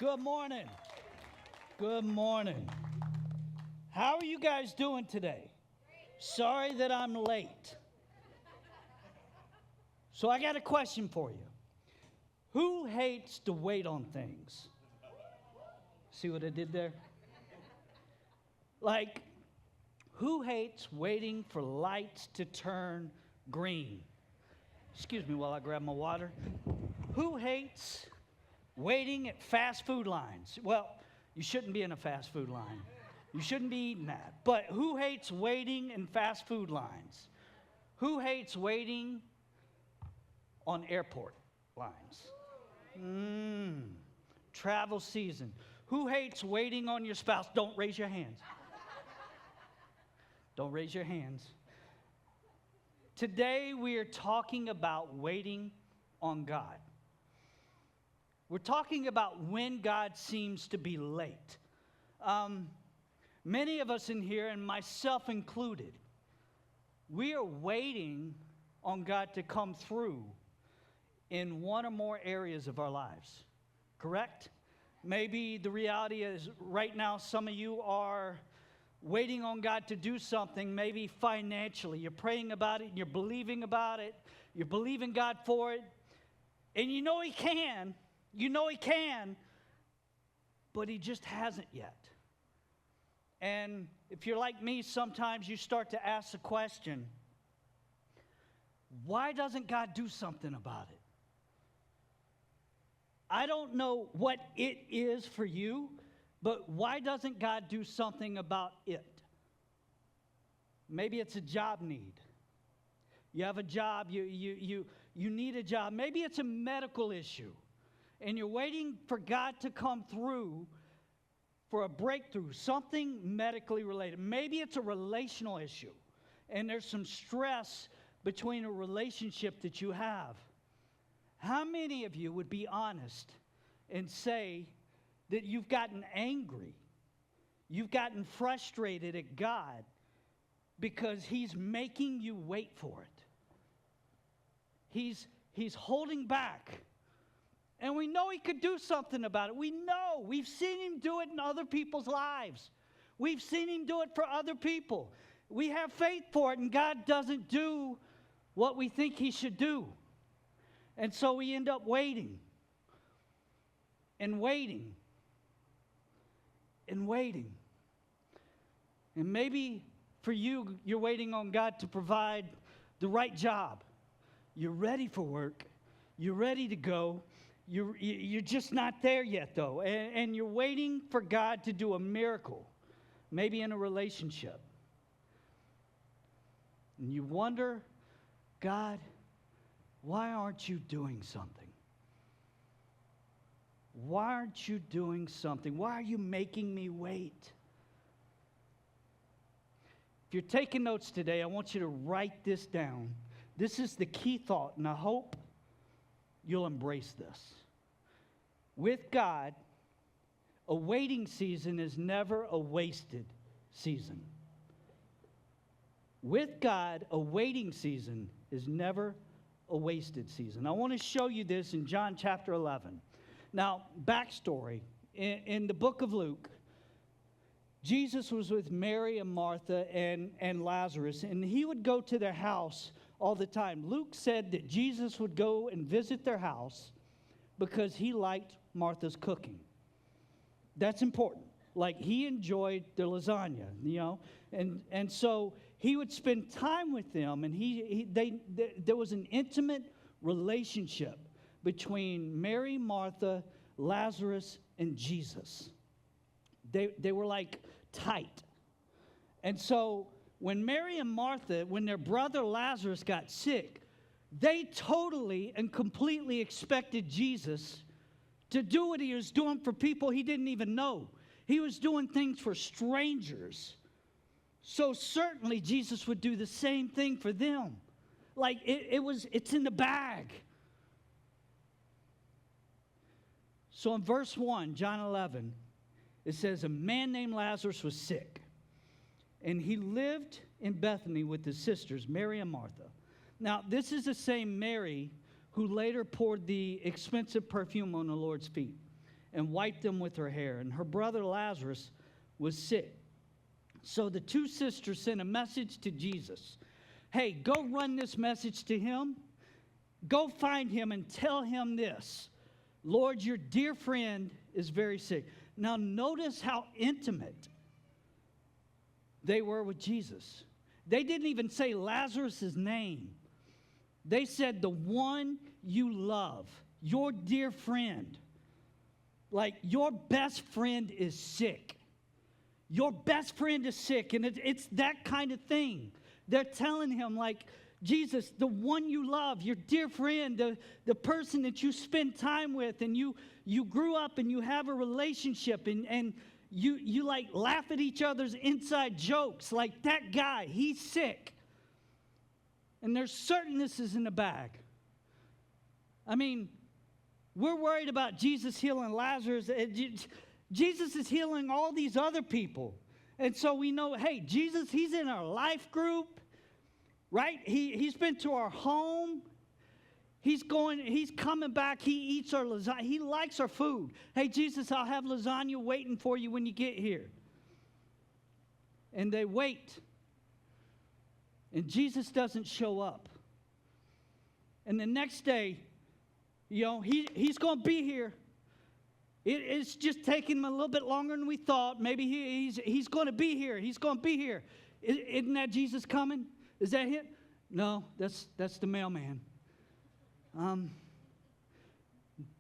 Good morning. Good morning. How are you guys doing today? Sorry that I'm late. So I got a question for you. Who hates to wait on things? See what I did there? Like, who hates waiting for lights to turn green? Excuse me while I grab my water. Who hates waiting at fast food lines? Well, you shouldn't be in a fast food line. You shouldn't be eating that. But who hates waiting in fast food lines? Who hates waiting on airport lines? Travel season. Who hates waiting on your spouse? Don't raise your hands. Don't raise your hands. Today we are talking about waiting on God. We're talking about when God seems to be late. Many of us in here, and myself included, we are waiting on God to come through in one or more areas of our lives. Correct? Maybe the reality is right now some of you are waiting on God to do something, maybe financially. You're praying about it, and you're believing about it. You're believing God for it. And you know He can. You know He can. But He just hasn't yet. And if you're like me, sometimes you start to ask the question, why doesn't God do something about it? I don't know what it is for you, but why doesn't God do something about it? Maybe it's a job need. You have a job, you need a job. Maybe it's a medical issue, and you're waiting for God to come through for a breakthrough, something medically related. Maybe it's a relational issue, and there's some stress between a relationship that you have. How many of you would be honest and say that you've gotten angry, you've gotten frustrated at God because He's making you wait for it? He's holding back. And we know He could do something about it. We know. We've seen Him do it in other people's lives. We've seen Him do it for other people. We have faith for it, and God doesn't do what we think He should do. And so we end up waiting and waiting and waiting. And maybe for you, you're waiting on God to provide the right job. You're ready for work. You're ready to go. You're just not there yet, though. And you're waiting for God to do a miracle, maybe in a relationship. And you wonder, God, why aren't you doing something? Why aren't you doing something? Why are you making me wait? If you're taking notes today, I want you to write this down. This is the key thought, and I hope you'll embrace this. With God, a waiting season is never a wasted season. With God, a waiting season is never a wasted season. I want to show you this in John chapter 11. Now, backstory. In the book of Luke, Jesus was with Mary and Martha and Lazarus, and He would go to their house all the time. Luke said that Jesus would go and visit their house because He liked Martha's cooking. That's important. Like, He enjoyed their lasagna, and so He would spend time with them, and there was an intimate relationship between Mary, Martha, Lazarus, and Jesus. They were like tight. And so when Mary and Martha, when their brother Lazarus got sick, they totally and completely expected Jesus to do what He was doing for people He didn't even know. He was doing things for strangers. So certainly Jesus would do the same thing for them. Like it's in the bag. So in verse 1, John 11, it says, a man named Lazarus was sick, and he lived in Bethany with his sisters, Mary and Martha. Now, this is the same Mary who later poured the expensive perfume on the Lord's feet. and wiped them with her hair. And her brother Lazarus was sick. So the two sisters sent a message to Jesus. Hey, go run this message to him. Go find him and tell him this. Lord, your dear friend is very sick. Now notice how intimate they were with Jesus. They didn't even say Lazarus' name. They said the one you love, your dear friend. Like your best friend is sick. Your best friend is sick, and it's that kind of thing. They're telling him, like, Jesus, the one you love, your dear friend, the person that you spend time with, and you grew up and you have a relationship, and you like laugh at each other's inside jokes. Like that guy, he's sick. And there's certainnesses in the bag. I mean, we're worried about Jesus healing Lazarus. Jesus is healing all these other people. And so we know, hey, Jesus, he's in our life group, right? He's been to our home. He's coming back. He eats our lasagna. He likes our food. Hey, Jesus, I'll have lasagna waiting for you when you get here. And they wait. And Jesus doesn't show up. And the next day, he's going to be here. It's just taking him a little bit longer than we thought. Maybe he's going to be here. He's going to be here. Isn't that Jesus coming? Is that him? No, that's the mailman.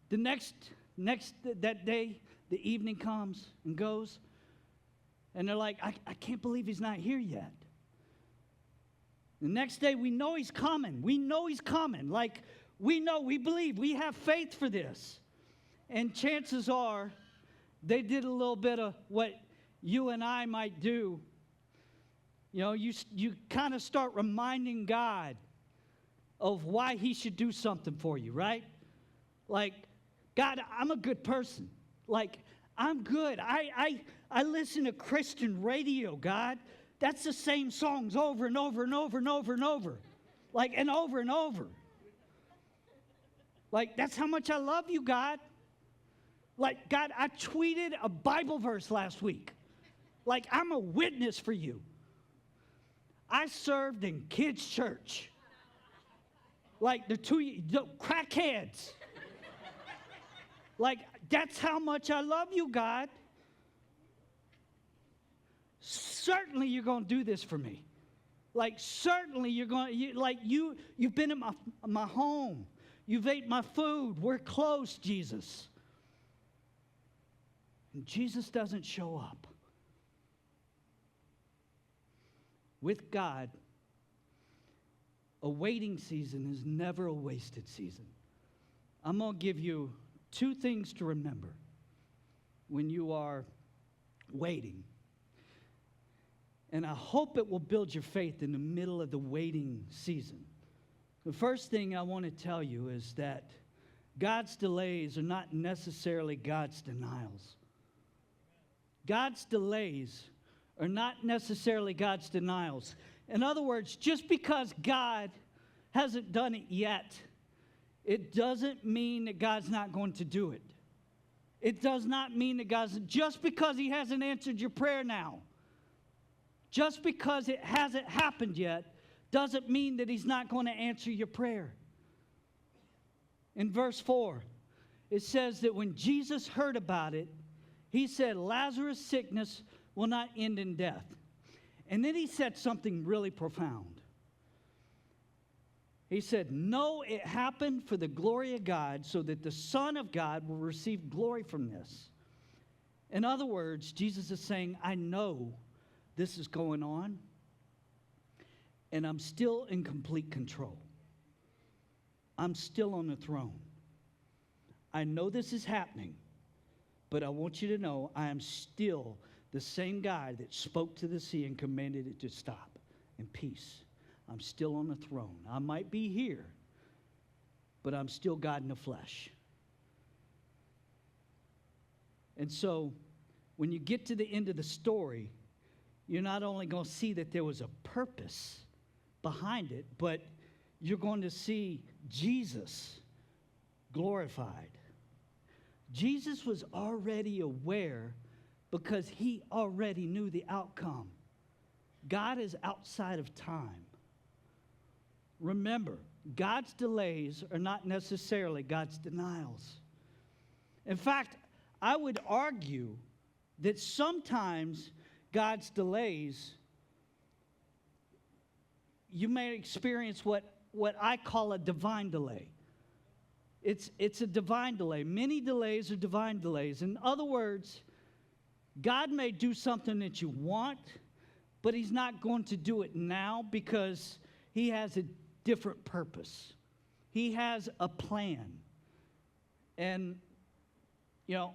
The next that day, the evening comes and goes, and they're like, I can't believe he's not here yet. The next day, we know he's coming. We know he's coming. Like, we believe, we have faith for this. And chances are, they did a little bit of what you and I might do. You kind of start reminding God of why he should do something for you, right? Like, God, I'm a good person. Like, I'm good. I listen to Christian radio, God. That's the same songs over and over and over and over and over. Like, and over and over. Like, that's how much I love you, God. Like, God, I tweeted a Bible verse last week. Like, I'm a witness for you. I served in kids' church. Like, the crackheads. Like, that's how much I love you, God. Certainly you're going to do this for me. Like, certainly you've been in my home. You've ate my food. We're close, Jesus. And Jesus doesn't show up. With God, a waiting season is never a wasted season. I'm going to give you two things to remember when you are waiting. And I hope it will build your faith in the middle of the waiting season. The first thing I want to tell you is that God's delays are not necessarily God's denials. God's delays are not necessarily God's denials. In other words, just because God hasn't done it yet, it doesn't mean that God's not going to do it. It does not mean that just because he hasn't answered your prayer now, just because it hasn't happened yet, doesn't mean that he's not going to answer your prayer. In verse 4, it says that when Jesus heard about it, he said, Lazarus' sickness will not end in death. And then he said something really profound. He said, no, it happened for the glory of God, so that the Son of God will receive glory from this. In other words, Jesus is saying, I know this is going on, and I'm still in complete control. I'm still on the throne. I know this is happening, but I want you to know I am still the same guy that spoke to the sea and commanded it to stop in peace. I'm still on the throne. I might be here, but I'm still God in the flesh. And so when you get to the end of the story, you're not only going to see that there was a purpose behind it, but you're going to see Jesus glorified. Jesus was already aware because he already knew the outcome. God is outside of time. Remember, God's delays are not necessarily God's denials. In fact, I would argue that sometimes God's delays, you may experience what I call a divine delay. It's a divine delay. Many delays are divine delays. In other words, God may do something that you want, but he's not going to do it now because he has a different purpose. He has a plan. And, you know,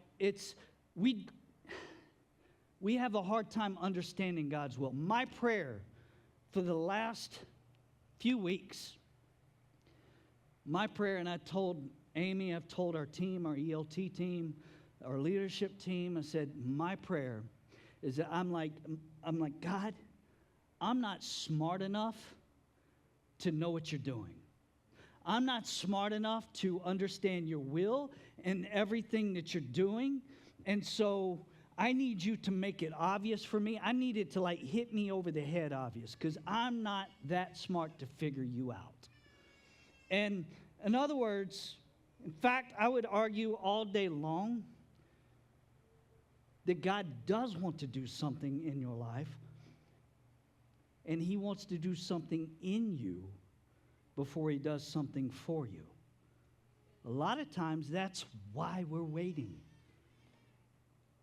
we have a hard time understanding God's will. My prayer for the last few weeks, my prayer, and I told Amy, I've told our team, our ELT team, our leadership team, I said, my prayer is that I'm like, God, I'm not smart enough to know what you're doing. I'm not smart enough to understand your will and everything that you're doing. And so I need you to make it obvious for me. I need it to like hit me over the head obvious because I'm not that smart to figure you out. And in other words, in fact, I would argue all day long that God does want to do something in your life, and he wants to do something in you before he does something for you. A lot of times, that's why we're waiting.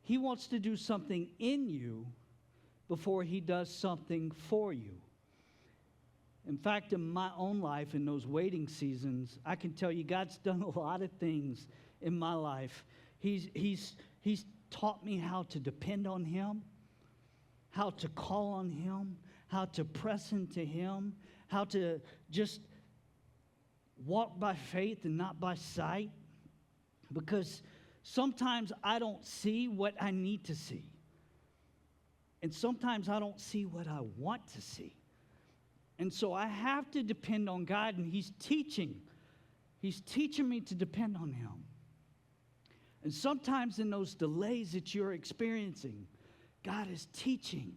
He wants to do something in you before he does something for you. In fact, in my own life, in those waiting seasons, I can tell you God's done a lot of things in my life. He's taught me how to depend on him, how to call on him, how to press into him, how to just walk by faith and not by sight. Because sometimes I don't see what I need to see. And sometimes I don't see what I want to see. And so I have to depend on God, and he's teaching. He's teaching me to depend on him. And sometimes in those delays that you're experiencing, God is teaching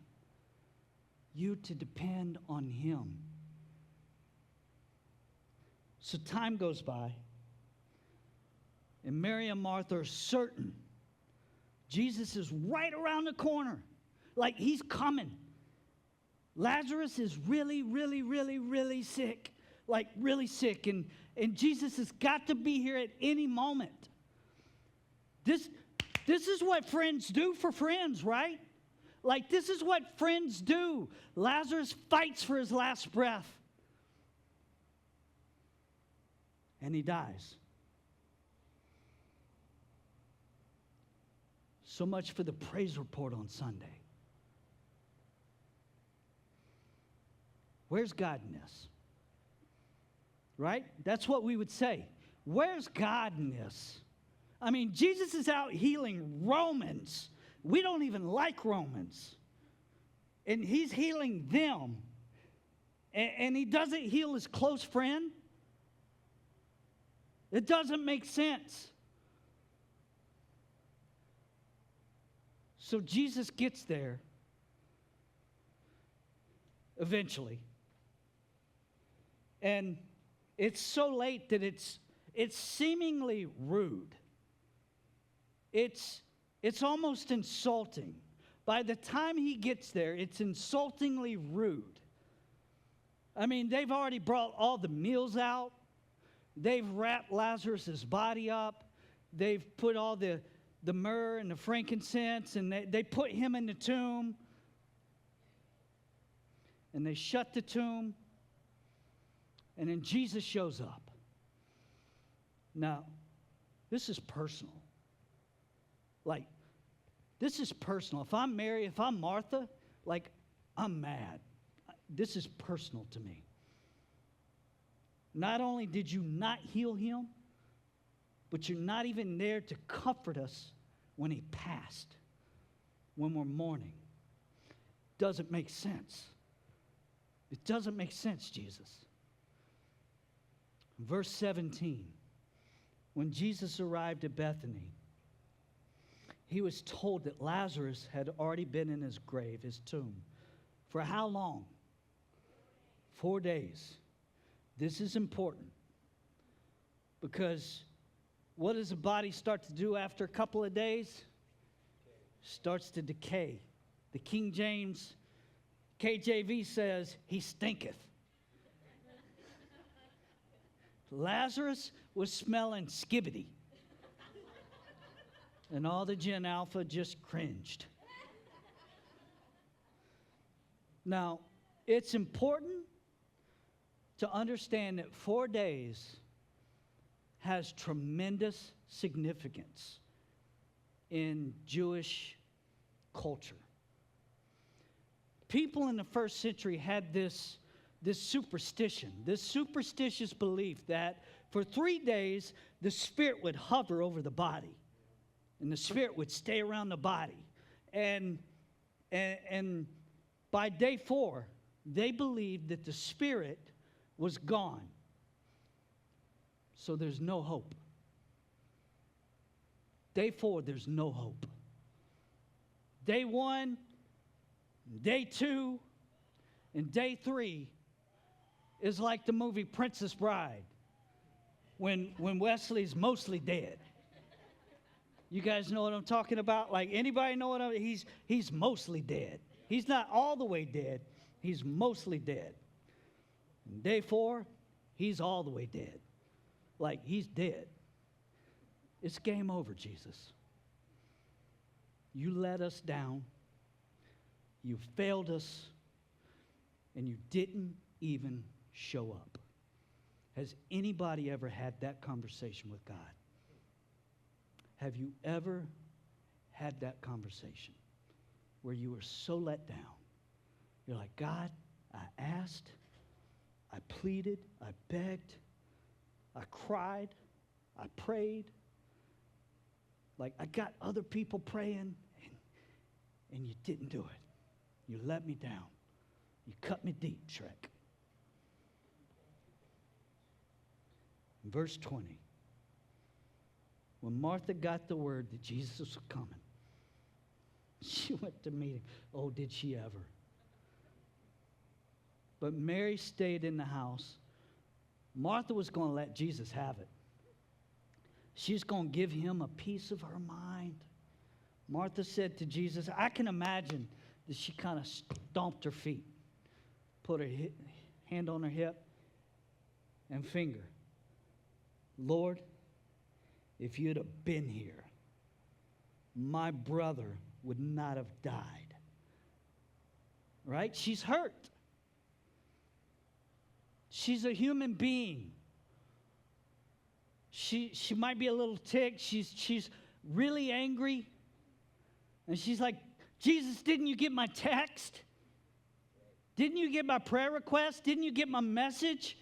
you to depend on him. So time goes by, and Mary and Martha are certain Jesus is right around the corner. Like he's coming. Lazarus is really, really, really, really sick. Like really sick. And Jesus has got to be here at any moment. This is what friends do for friends, right? Like this is what friends do. Lazarus fights for his last breath. And he dies. So much for the praise report on Sunday. Where's God in this? Right? That's what we would say. Where's God in this? I mean, Jesus is out healing Romans. We don't even like Romans. And he's healing them. And he doesn't heal his close friend. It doesn't make sense. So Jesus gets there eventually. And it's so late that it's seemingly rude. It's almost insulting. By the time he gets there, it's insultingly rude. I mean, they've already brought all the meals out. They've wrapped Lazarus' body up. They've put all the myrrh and the frankincense, and they put him in the tomb. And they shut the tomb. And then Jesus shows up. Now, this is personal. Like, this is personal. If I'm Mary, if I'm Martha, like, I'm mad. This is personal to me. Not only did you not heal him, but you're not even there to comfort us when he passed, when we're mourning. Doesn't make sense. It doesn't make sense, Jesus. Verse 17, when Jesus arrived at Bethany, he was told that Lazarus had already been in his grave, his tomb. For how long? 4 days. This is important because what does the body start to do after a couple of days? Starts to decay. The King James KJV says, he stinketh. Lazarus was smelling skibbity. And all the Gen Alpha just cringed. Now, it's important to understand that 4 days has tremendous significance in Jewish culture. People in the first century had this superstition, this superstitious belief that for 3 days the spirit would hover over the body and the spirit would stay around the body. And by day 4, they believed that the spirit was gone. So there's no hope. Day 4, there's no hope. Day 1, day 2, and day 3 is like the movie Princess Bride when Wesley's mostly dead. You guys know what I'm talking about? Like, anybody know what he's mostly dead. He's not all the way dead. He's mostly dead. And day 4, he's all the way dead. Like, he's dead. It's game over, Jesus. You let us down. You failed us. And you didn't even show up. Has anybody ever had that conversation with God? Have you ever had that conversation where you were so let down? You're like, God, I asked, I pleaded, I begged, I cried, I prayed. Like, I got other people praying, and you didn't do it. You let me down. You cut me deep, Shrek. In verse 20, when Martha got the word that Jesus was coming, she went to meet him. Oh, did she ever? But Mary stayed in the house. Martha was going to let Jesus have it. She's going to give him a piece of her mind. Martha said to Jesus, I can imagine that she kind of stomped her feet, put her hand on her hip and finger. Lord, if you'd have been here, my brother would not have died. Right? She's hurt. She's a human being. She might be a little ticked. She's really angry. And she's like, Jesus, didn't you get my text? Didn't you get my prayer request? Didn't you get my message?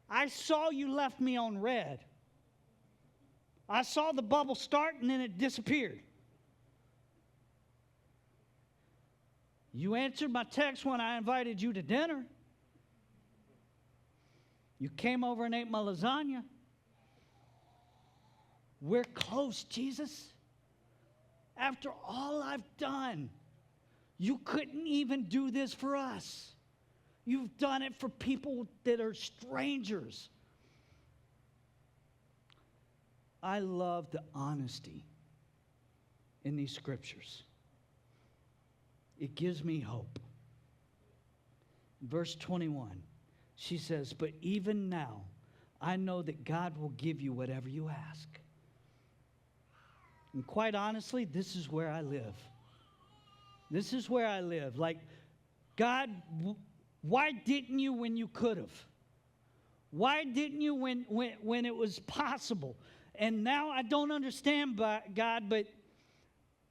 I saw you left me on red. I saw the bubble start and then it disappeared. You answered my text when I invited you to dinner. You came over and ate my lasagna. We're close, Jesus. After all I've done, you couldn't even do this for us. You've done it for people that are strangers. I love the honesty in these scriptures. It gives me hope. Verse 21, she says, but even now, I know that God will give you whatever you ask. And quite honestly, this is where I live. This is where I live. Like, God, why didn't you when you could have? Why didn't you when it was possible? And now I don't understand, God, but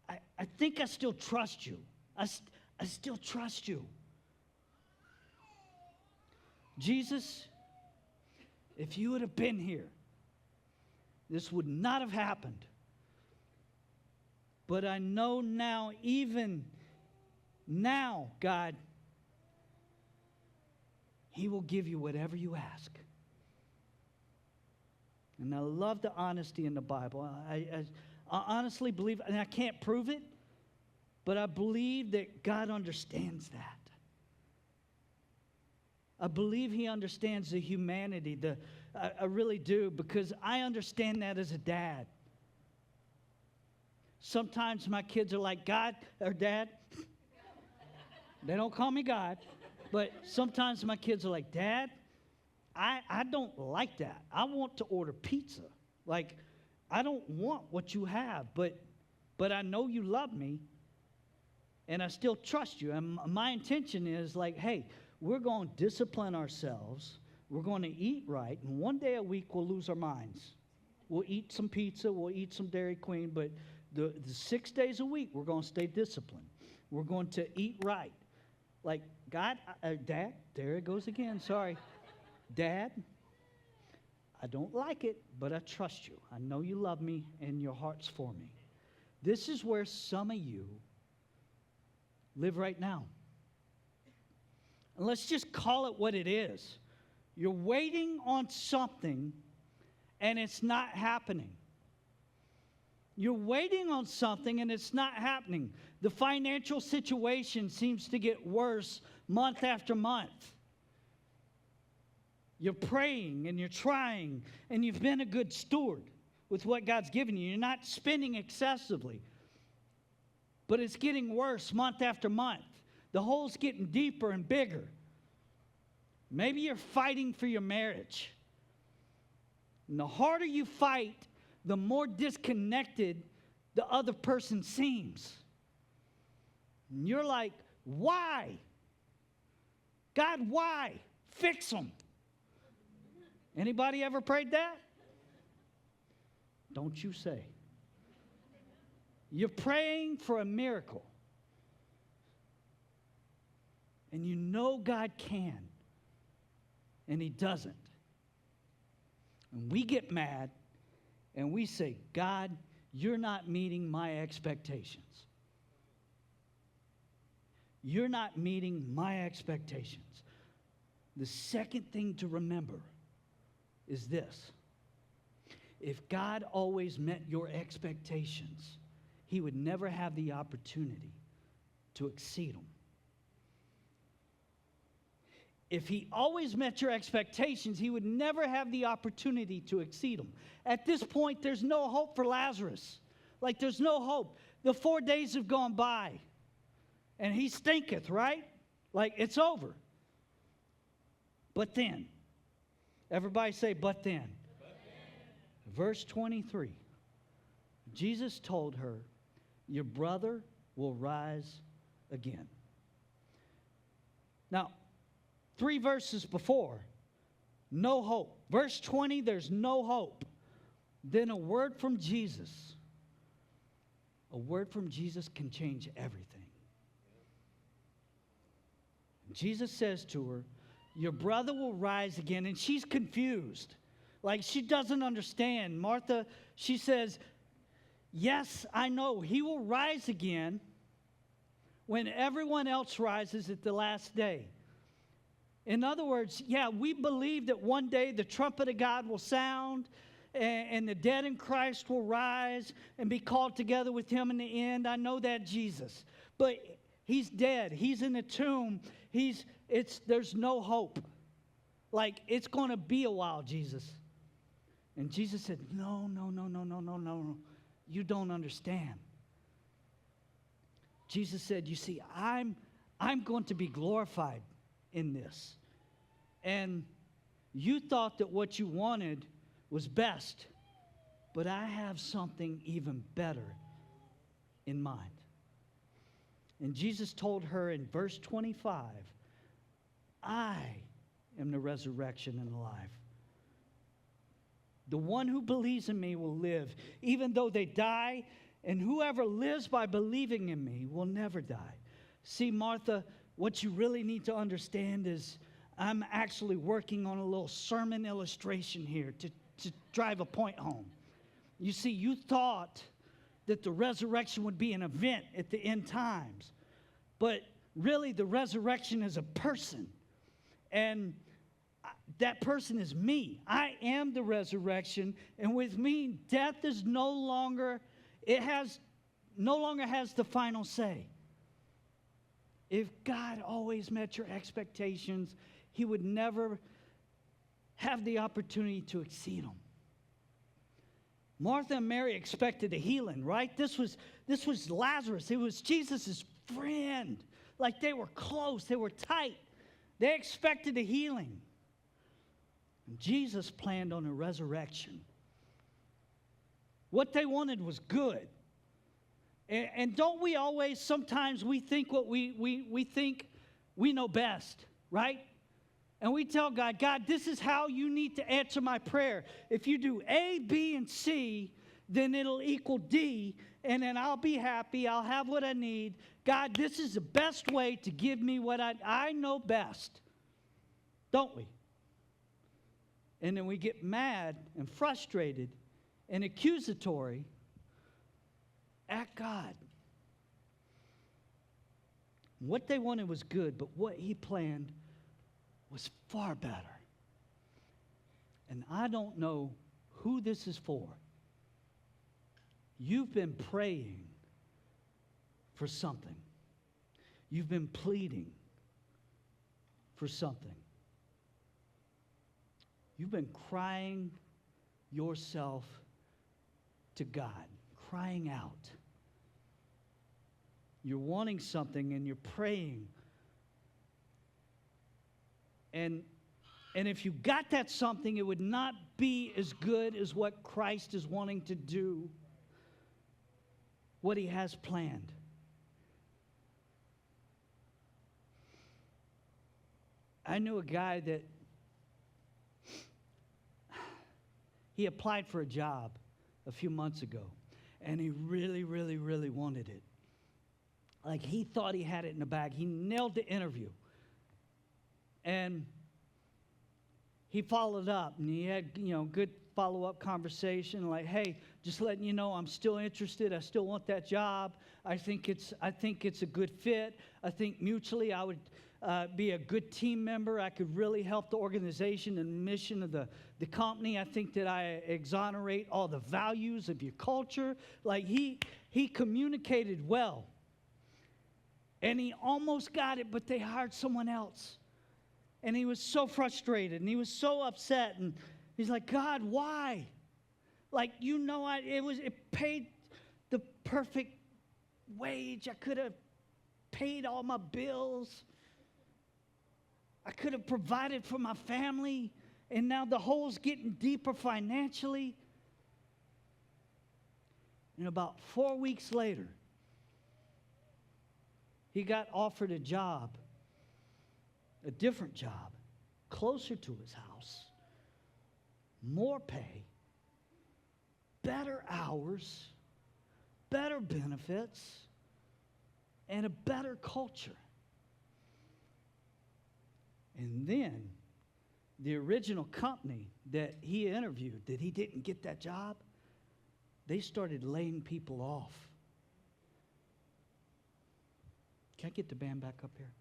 I think I still trust you. I still trust you. Jesus, if you would have been here, this would not have happened. But I know now, even now, God, He will give you whatever you ask. And I love the honesty in the Bible. I honestly believe, and I can't prove it, but I believe that God understands that. I believe He understands the humanity. I really do, because I understand that as a dad. Sometimes my kids are like, God or Dad. They don't call me God. But sometimes my kids are like, Dad, I don't like that. I want to order pizza. Like, I don't want what you have, but I know you love me, and I still trust you. And my intention is like, hey, we're going to discipline ourselves. We're going to eat right, and one day a week we'll lose our minds. We'll eat some pizza, we'll eat some Dairy Queen, but the 6 days a week we're going to stay disciplined. We're going to eat right. Like, God, Dad, there it goes again, sorry. Dad, I don't like it, but I trust you. I know you love me and your heart's for me. This is where some of you live right now. And let's just call it what it is. You're waiting on something and it's not happening. You're waiting on something and it's not happening. The financial situation seems to get worse month after month. You're praying and you're trying, and you've been a good steward with what God's given you. You're not spending excessively. But it's getting worse month after month. The hole's getting deeper and bigger. Maybe you're fighting for your marriage. And the harder you fight, the more disconnected the other person seems. And you're like, why? God, why? Fix them. Anybody ever prayed that? Don't you say. You're praying for a miracle. And you know God can. And He doesn't. And we get mad and we say, God, you're not meeting my expectations. You're not meeting my expectations. The second thing to remember is this. If God always met your expectations, He would never have the opportunity to exceed them. If He always met your expectations, He would never have the opportunity to exceed them. At this point, there's no hope for Lazarus. Like, there's no hope. The 4 days have gone by, and he stinketh, right? Like, it's over. But then, everybody say, but then. Verse 23. Jesus told her, your brother will rise again. Now, 3 verses before, no hope. Verse 20, there's no hope. Then a word from Jesus. A word from Jesus can change everything. Jesus says to her, your brother will rise again. And she's confused. Like, she doesn't understand. Martha, she says, yes, I know. He will rise again when everyone else rises at the last day. In other words, yeah, we believe that one day the trumpet of God will sound and the dead in Christ will rise and be called together with Him in the end. I know that, Jesus. But He's dead. He's in the tomb. There's no hope. Like, it's going to be a while, Jesus. And Jesus said, no. You don't understand. Jesus said, you see, I'm going to be glorified in this. And you thought that what you wanted was best, but I have something even better in mind. And Jesus told her in verse 25, I am the resurrection and the life. The one who believes in me will live, even though they die, and whoever lives by believing in me will never die. See, Martha, what you really need to understand is I'm actually working on a little sermon illustration here to drive a point home. You see, you thought that the resurrection would be an event at the end times, but really the resurrection is a person. And that person is me. I am the resurrection, and with me, death is no longer has the final say. If God always met your expectations, he would never have the opportunity to exceed them. Martha and Mary expected a healing, right? This was Lazarus. It was Jesus' friend. Like they were close. They were tight. They expected a healing. And Jesus planned on a resurrection. What they wanted was good. And don't we always, sometimes we think what we think we know best, right? And we tell God, God, this is how you need to answer my prayer. If you do A, B, and C, then it'll equal D, and then I'll be happy. I'll have what I need. God, this is the best way to give me what I know best. Don't we? And then we get mad and frustrated and accusatory at God. What they wanted was good, but what he planned was far better. And I don't know who this is for. You've been praying for something. You've been pleading for something. You've been crying yourself to God, crying out. You're wanting something and you're praying. And if you got that something, it would not be as good as what Christ is wanting to do, what he has planned. I knew a guy that he applied for a job a few months ago, and he really, really, really wanted it. Like he thought he had it in the bag. He nailed the interview. And he followed up, and he had, good follow-up conversation, like, hey, just letting you know I'm still interested. I still want that job. I think it's a good fit. I think mutually I would be a good team member. I could really help the organization and mission of the company. I think that I exonerate all the values of your culture. Like he communicated well. And he almost got it, but they hired someone else. And he was so frustrated, and he was so upset. And he's like, God, why? Like, it paid the perfect wage. I could have paid all my bills. I could have provided for my family. And now the hole's getting deeper financially. And about 4 weeks later, he got offered a job, a different job, closer to his house, more pay, better hours, better benefits, and a better culture. And then the original company that he interviewed, that he didn't get that job, they started laying people off. Can I get the band back up here?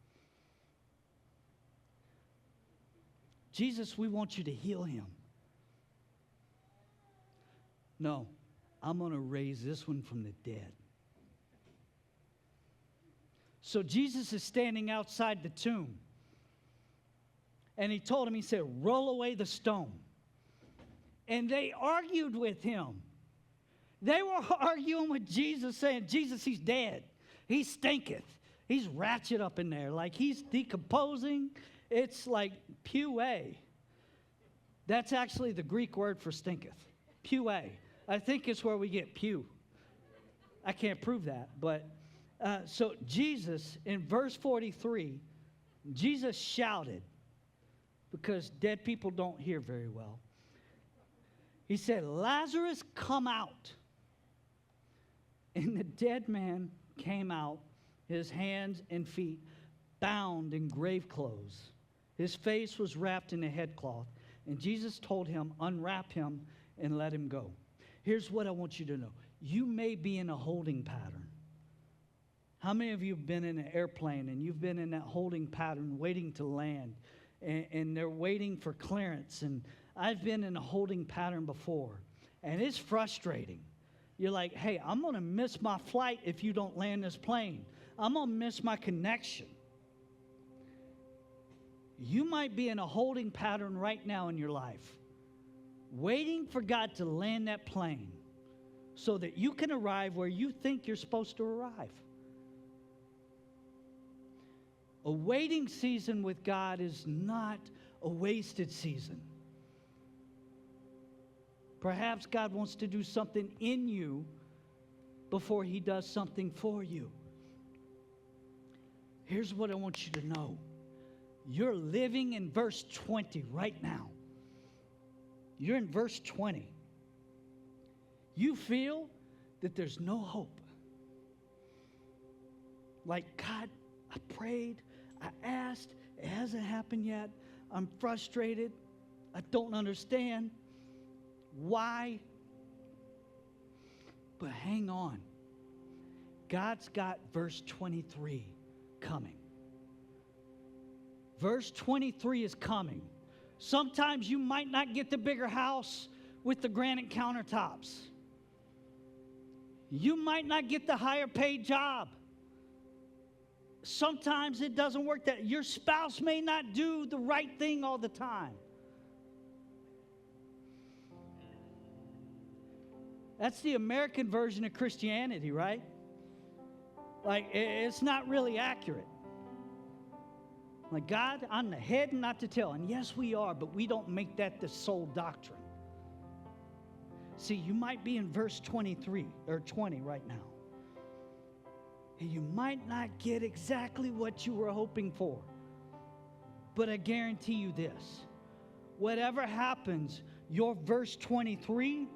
Jesus, we want you to heal him. No, I'm going to raise this one from the dead. So Jesus is standing outside the tomb. And he told him, he said, roll away the stone. And they argued with him. They were arguing with Jesus, saying, Jesus, he's dead. He stinketh. He's ratchet up in there, like he's decomposing. It's like puer. That's actually the Greek word for stinketh. Puer. I think it's where we get pew. I can't prove that. But so Jesus, in verse 43, Jesus shouted, because dead people don't hear very well. He said, Lazarus, come out. And the dead man came out, his hands and feet bound in grave clothes. His face was wrapped in a headcloth. And Jesus told him, unwrap him and let him go. Here's what I want you to know. You may be in a holding pattern. How many of you have been in an airplane and you've been in that holding pattern waiting to land? and they're waiting for clearance. And I've been in a holding pattern before, and it's frustrating. You're like, hey, I'm going to miss my flight if you don't land this plane. I'm going to miss my connection. You might be in a holding pattern right now in your life, waiting for God to land that plane so that you can arrive where you think you're supposed to arrive. A waiting season with God is not a wasted season. Perhaps God wants to do something in you before He does something for you. Here's what I want you to know. You're living in verse 20 right now. You're in verse 20. You feel that there's no hope. Like, God, I prayed, I asked, it hasn't happened yet. I'm frustrated. I don't understand why. But hang on. God's got verse 23 coming. Verse 23 is coming. Sometimes you might not get the bigger house with the granite countertops. You might not get the higher paid job. Sometimes it doesn't work that your spouse may not do the right thing all the time. That's the American version of Christianity, right? Like, it's not really accurate. Like, God, I'm the head and not the tail. And yes, we are, but we don't make that the sole doctrine. See, you might be in verse 23 or 20 right now. And you might not get exactly what you were hoping for. But I guarantee you this. Whatever happens, your verse 23,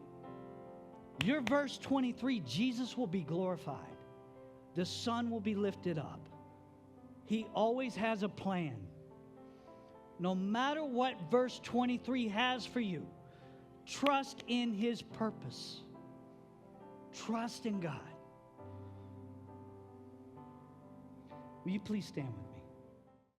Jesus will be glorified. The Son will be lifted up. He always has a plan. No matter what verse 23 has for you, trust in His purpose. Trust in God. Will you please stand with me?